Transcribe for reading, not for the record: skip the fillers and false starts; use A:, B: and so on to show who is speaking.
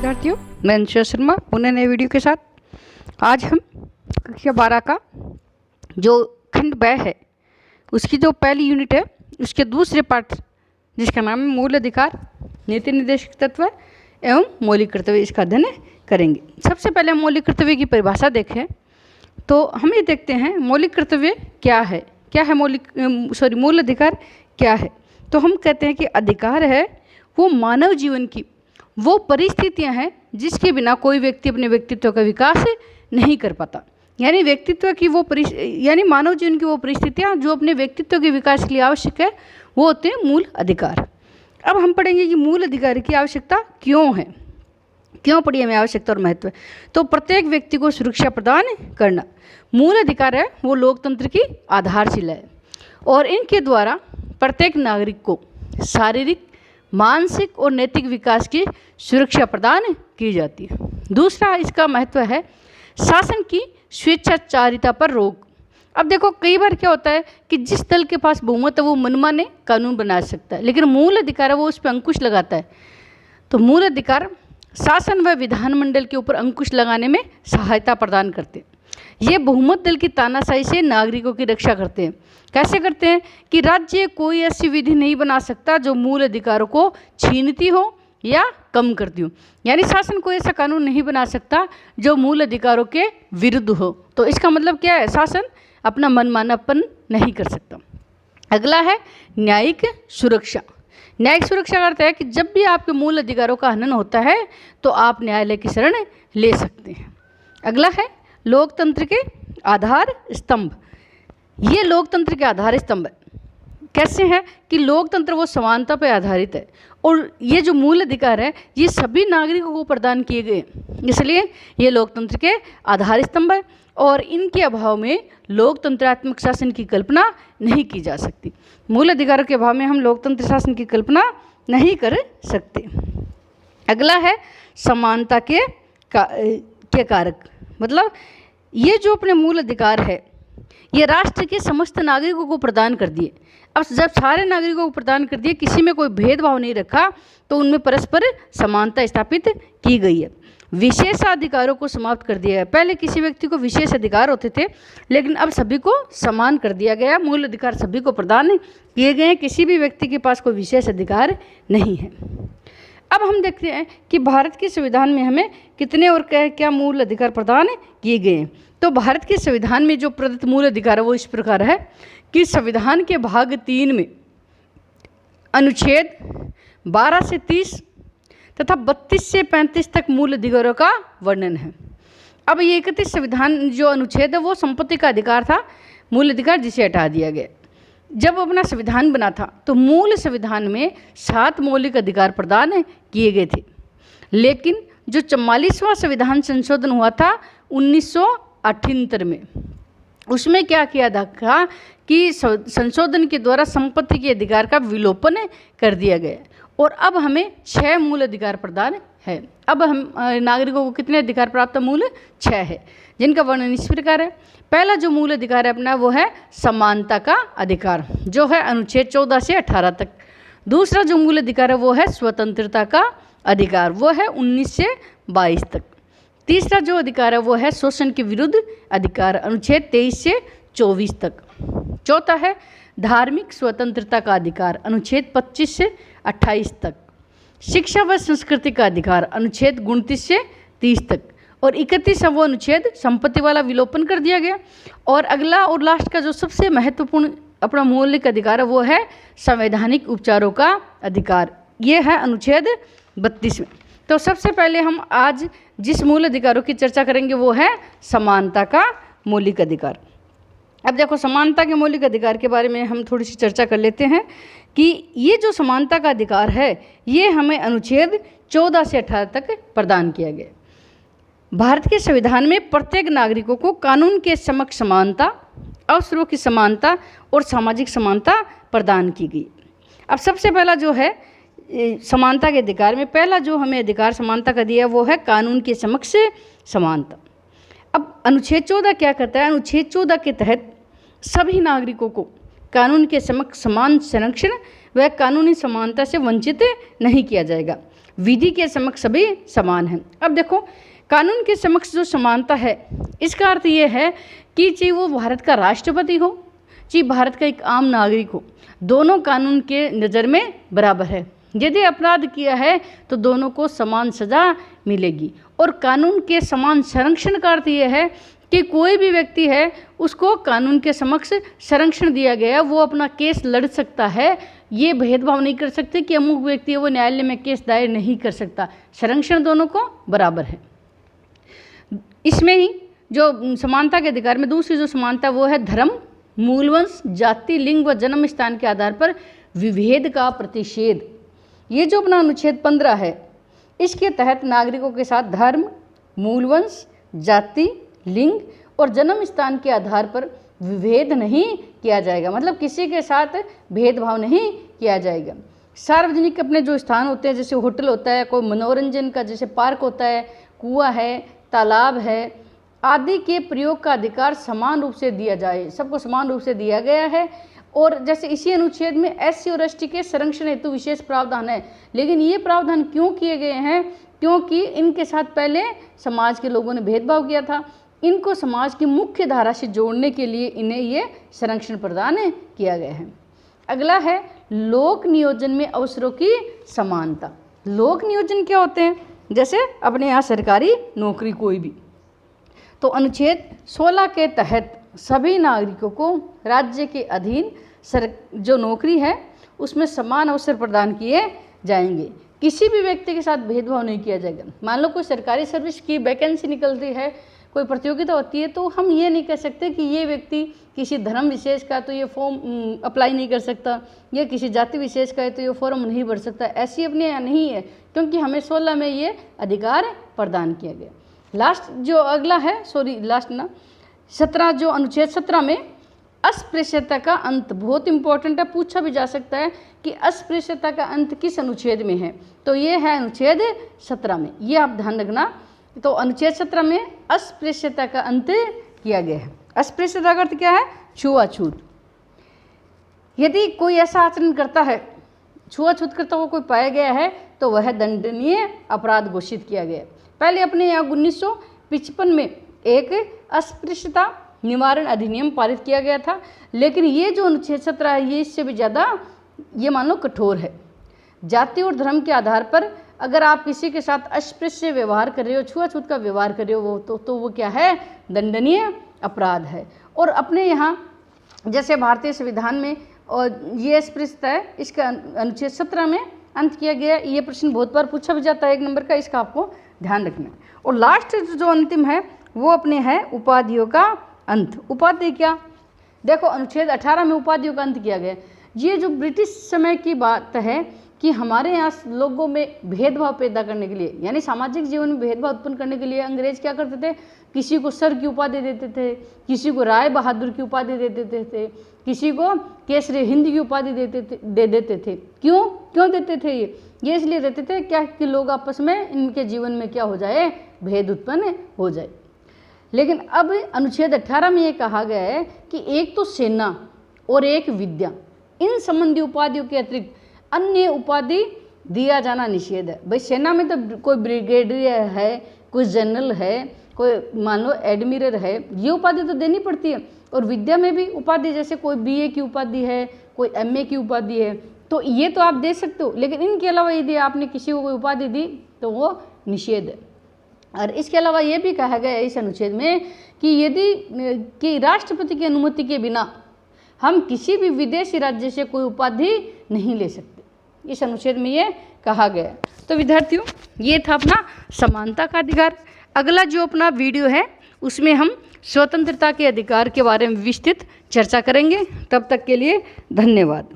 A: विद्यार्थियों, मैं अंशु शर्मा पुनः नए वीडियो के साथ। आज हम कक्षा 12 का जो खंड ब है उसकी जो पहली यूनिट है उसके दूसरे पार्ट जिसका नाम है मूल अधिकार, नीति निर्देशक तत्व एवं मौलिक कर्तव्य, इसका अध्ययन करेंगे। सबसे पहले हम मौलिक कर्तव्य की परिभाषा देखें तो हम ये देखते हैं मौलिक कर्तव्य क्या है, मूल अधिकार क्या है। तो हम कहते हैं कि अधिकार है वो मानव जीवन की वो परिस्थितियां हैं जिसके बिना कोई व्यक्ति अपने व्यक्तित्व का विकास नहीं कर पाता। यानी व्यक्तित्व की वो यानी मानव जीवन की वो परिस्थितियां जो अपने व्यक्तित्व के विकास के लिए आवश्यक है वो होते हैं मूल अधिकार। अब हम पढ़ेंगे कि मूल अधिकार की आवश्यकता क्यों है, क्यों पड़ी हमें आवश्यकता और महत्व। तो प्रत्येक व्यक्ति को सुरक्षा प्रदान करना मूल अधिकार है, वो लोकतंत्र की आधारशिला है और इनके द्वारा प्रत्येक नागरिक को शारीरिक, मानसिक और नैतिक विकास की सुरक्षा प्रदान की जाती है। दूसरा इसका महत्व है शासन की स्वेच्छाचारिता पर रोक। अब देखो कई बार क्या होता है कि जिस दल के पास बहुमत है वो मनमाने कानून बना सकता है, लेकिन मूल अधिकार है वो उस पर अंकुश लगाता है। तो मूल अधिकार शासन व विधानमंडल के ऊपर अंकुश लगाने में सहायता प्रदान करते हैं। ये बहुमत दल की तानाशाही से नागरिकों की रक्षा करते हैं। कैसे करते हैं कि राज्य कोई ऐसी विधि नहीं बना सकता जो मूल अधिकारों को छीनती हो या कम करती हो। यानी शासन कोई ऐसा कानून नहीं बना सकता जो मूल अधिकारों के विरुद्ध हो। तो इसका मतलब क्या है, शासन अपना मनमानापन नहीं कर सकता। अगला है न्यायिक सुरक्षा। न्यायिक सुरक्षा का अर्थ है कि जब भी आपके मूल अधिकारों का हनन होता है तो आप न्यायालय की शरण ले सकते हैं। अगला है लोकतंत्र के आधार स्तंभ। ये लोकतंत्र के आधार स्तंभ कैसे हैं कि लोकतंत्र वो समानता पर आधारित है और ये जो मूल अधिकार है ये सभी नागरिकों को प्रदान किए गए, इसलिए ये लोकतंत्र के आधार स्तंभ है और इनके अभाव में लोकतंत्रात्मक शासन की कल्पना नहीं की जा सकती। मूल अधिकारों के अभाव में हम लोकतंत्र शासन की कल्पना नहीं कर सकते। अगला है समानता के कारक। मतलब ये जो अपने मूल अधिकार है ये राष्ट्र के समस्त नागरिकों को प्रदान कर दिए। अब जब सारे नागरिकों को प्रदान कर दिए, किसी में कोई भेदभाव नहीं रखा, तो उनमें परस्पर समानता स्थापित की गई है। विशेषाधिकारों को समाप्त कर दिया है। पहले किसी व्यक्ति को विशेष अधिकार होते थे, लेकिन अब सभी को समान कर दिया गया। मूल अधिकार सभी को प्रदान किए गए हैं, किसी भी व्यक्ति के पास कोई विशेष अधिकार नहीं है। अब हम देखते हैं कि भारत के संविधान में हमें कितने और क्या मूल अधिकार प्रदान किए गए हैं। तो भारत के संविधान में जो प्रदत्त मूल अधिकार है वो इस प्रकार है कि संविधान के भाग 3 में अनुच्छेद 12 से 30 तथा 32 से 35 तक मूल अधिकारों का वर्णन है। अब ये 31 संविधान जो अनुच्छेद है वो संपत्ति का अधिकार था, मूल अधिकार जिसे हटा दिया गया। जब अपना संविधान बना था तो मूल संविधान में 7 मौलिक अधिकार प्रदान किए गए थे, लेकिन जो 44वां संविधान संशोधन हुआ था 1978 में, उसमें क्या किया था कि संशोधन के द्वारा संपत्ति के अधिकार का विलोपन कर दिया गया और अब हमें 6 मूल अधिकार प्रदान है। अब हम नागरिकों को कितने अधिकार प्राप्त, मूल 6 है, जिनका वर्णन इस प्रकार है। पहला जो मूल अधिकार है अपना वो है समानता का अधिकार, जो है अनुच्छेद 14 से 18 तक। दूसरा जो मूल अधिकार है वो है स्वतंत्रता का अधिकार, वो है 19 से 22 तक। तीसरा जो अधिकार है वो है शोषण के विरुद्ध अधिकार, अनुच्छेद 23 से 24 तक। चौथा है धार्मिक स्वतंत्रता का अधिकार, अनुच्छेद 25 से 28 तक। शिक्षा व संस्कृति का अधिकार, अनुच्छेद 29 से 30 तक। और 31वां अनुच्छेद संपत्ति वाला विलोपन कर दिया गया। और अगला और लास्ट का जो सबसे महत्वपूर्ण अपना मौलिक अधिकार है वो है संवैधानिक उपचारों का अधिकार, ये है अनुच्छेद 32 में। तो सबसे पहले हम आज जिस मूल अधिकारों की चर्चा करेंगे वो है समानता का मौलिक अधिकार। अब देखो समानता के मौलिक अधिकार के बारे में हम थोड़ी सी चर्चा कर लेते हैं कि ये जो समानता का अधिकार है ये हमें अनुच्छेद 14 से 18 तक प्रदान किया गया। भारत के संविधान में प्रत्येक नागरिकों को कानून के समक्ष समानता, अवसरों की समानता और सामाजिक समानता प्रदान की गई। अब सबसे पहला जो है समानता के अधिकार में पहला जो हमें अधिकार समानता का दिया वो है कानून के समक्ष समानता। अब अनुच्छेद 14 क्या कहता है, अनुच्छेद 14 के तहत सभी नागरिकों को कानून के समक्ष समान संरक्षण व कानूनी समानता से वंचित नहीं किया जाएगा। विधि के समक्ष सभी समान हैं। अब देखो, कानून के समक्ष जो समानता है, इसका अर्थ ये है कि चाहे वो भारत का राष्ट्रपति हो, चाहे भारत का एक आम नागरिक हो, दोनों कानून के नज़र में बराबर है। यदि अपराध किया है तो दोनों को समान सज़ा मिलेगी। और कानून के समान संरक्षण का अर्थ ये है कि कोई भी व्यक्ति है, उसको कानून के समक्ष संरक्षण दिया गया, वो अपना केस लड़ सकता है। ये भेदभाव नहीं कर सकते कि अमुक व्यक्ति है वो न्यायालय में केस दायर नहीं कर सकता। संरक्षण दोनों को बराबर है। इसमें ही जो समानता के अधिकार में दूसरी जो समानता वो है धर्म, मूलवंश, जाति, लिंग व जन्म स्थान के आधार पर विभेद का प्रतिषेध। ये जो अपना अनुच्छेद 15 है, इसके तहत नागरिकों के साथ धर्म, मूलवंश, जाति, लिंग और जन्म स्थान के आधार पर विभेद नहीं किया जाएगा। मतलब किसी के साथ भेदभाव नहीं किया जाएगा। सार्वजनिक अपने जो स्थान होते हैं, जैसे होटल होता है, कोई मनोरंजन का जैसे पार्क होता है, कुआं है, तालाब है आदि के प्रयोग का अधिकार समान रूप से दिया जाए, सबको समान रूप से दिया गया है। और जैसे इसी अनुच्छेद में एससी और एसटी के संरक्षण हेतु विशेष प्रावधान है। लेकिन ये प्रावधान क्यों किए गए हैं? क्योंकि इनके साथ पहले समाज के लोगों ने भेदभाव किया था। इनको समाज की मुख्य धारा से जोड़ने के लिए इन्हें ये संरक्षण प्रदान किया गया है। अगला है लोक नियोजन में अवसरों की समानता। लोक नियोजन क्या होते हैं? जैसे अपने यहाँ सरकारी नौकरी कोई भी, तो अनुच्छेद 16 के तहत सभी नागरिकों को राज्य के अधीन जो नौकरी है उसमें समान अवसर प्रदान किए जाएंगे। किसी भी व्यक्ति के साथ भेदभाव नहीं किया जाएगा। मान लो कोई सरकारी सर्विस की वैकेंसी निकलती है, कोई प्रतियोगिता होती है, तो हम ये नहीं कह सकते कि ये व्यक्ति किसी धर्म विशेष का तो ये फॉर्म अप्लाई नहीं कर सकता, या किसी जाति विशेष का है तो ये फॉर्म नहीं भर सकता। ऐसी अपने यहाँ नहीं है, क्योंकि हमें 16 में ये अधिकार प्रदान किया गया। लास्ट जो अगला है, 17 जो अनुच्छेद 17 में अस्पृश्यता का अंत, बहुत इंपॉर्टेंट है, पूछा भी जा सकता है कि अस्पृश्यता का अंत किस अनुच्छेद में है, तो ये है अनुच्छेद 17 में। ये आप ध्यान रखना। तो अनुच्छेद 17 में अस्पृश्यता का अंत किया गया है। अस्पृश्यता का अर्थ क्या है? छुआछूत। यदि कोई ऐसा आचरण करता है, छुआछूत करता हुआ कोई पाया गया है, तो वह दंडनीय अपराध घोषित किया गया। पहले अपने यहाँ 1955 में एक अस्पृश्यता निवारण अधिनियम पारित किया गया था, लेकिन ये जो अनुच्छेद 17 है ये इससे भी ज़्यादा ये मान लो कठोर है। जाति और धर्म के आधार पर अगर आप किसी के साथ अस्पृश्य व्यवहार कर रहे हो, छुआछूत का व्यवहार कर रहे हो, वो तो वो क्या है? दंडनीय अपराध है। और अपने यहाँ जैसे भारतीय संविधान में और ये अस्पृश्यता है, इसका अनुच्छेद 17 में अंत किया गया। ये प्रश्न बहुत बार पूछा भी जाता है 1 नंबर का, इसका आपको ध्यान रखना है। और लास्ट जो अंतिम है वो अपने है उपाधियों का अंत। उपाधि क्या? देखो अनुच्छेद 18 में उपाधियों का अंत किया गया। ये जो ब्रिटिश समय की बात है कि हमारे यहाँ लोगों में भेदभाव पैदा करने के लिए, यानी सामाजिक जीवन में भेदभाव उत्पन्न करने के लिए अंग्रेज क्या करते थे? किसी को सर की उपाधि देते थे, किसी को राय बहादुर की उपाधि दे देते थे, किसी को केसरी हिंद की उपाधि दे देते थे। क्यों देते थे? ये इसलिए देते थे क्या कि लोग आपस में इनके जीवन में क्या हो जाए? भेद उत्पन्न हो जाए। लेकिन अब अनुच्छेद 18 में ये कहा गया है कि एक तो सेना और एक विद्या, इन संबंधी उपाधियों के अतिरिक्त अन्य उपाधि दिया जाना निषेध है। भाई सेना में तो कोई ब्रिगेडियर है, कोई जनरल है, कोई मान लो एडमिरल है, ये उपाधि तो देनी पड़ती है। और विद्या में भी उपाधि, जैसे कोई बीए की उपाधि है, कोई एमए की उपाधि है, तो ये तो आप दे सकते हो। लेकिन इनके अलावा यदि आपने किसी को कोई उपाधि दी तो वो निषेध है। और इसके अलावा ये भी कहा गया है इस अनुच्छेद में कि यदि कि राष्ट्रपति की अनुमति के बिना हम किसी भी विदेशी राज्य से कोई उपाधि नहीं ले सकते, इस अनुच्छेद में ये कहा गया है। तो विद्यार्थियों, ये था अपना समानता का अधिकार। अगला जो अपना वीडियो है उसमें हम स्वतंत्रता के अधिकार के बारे में विस्तृत चर्चा करेंगे। तब तक के लिए धन्यवाद।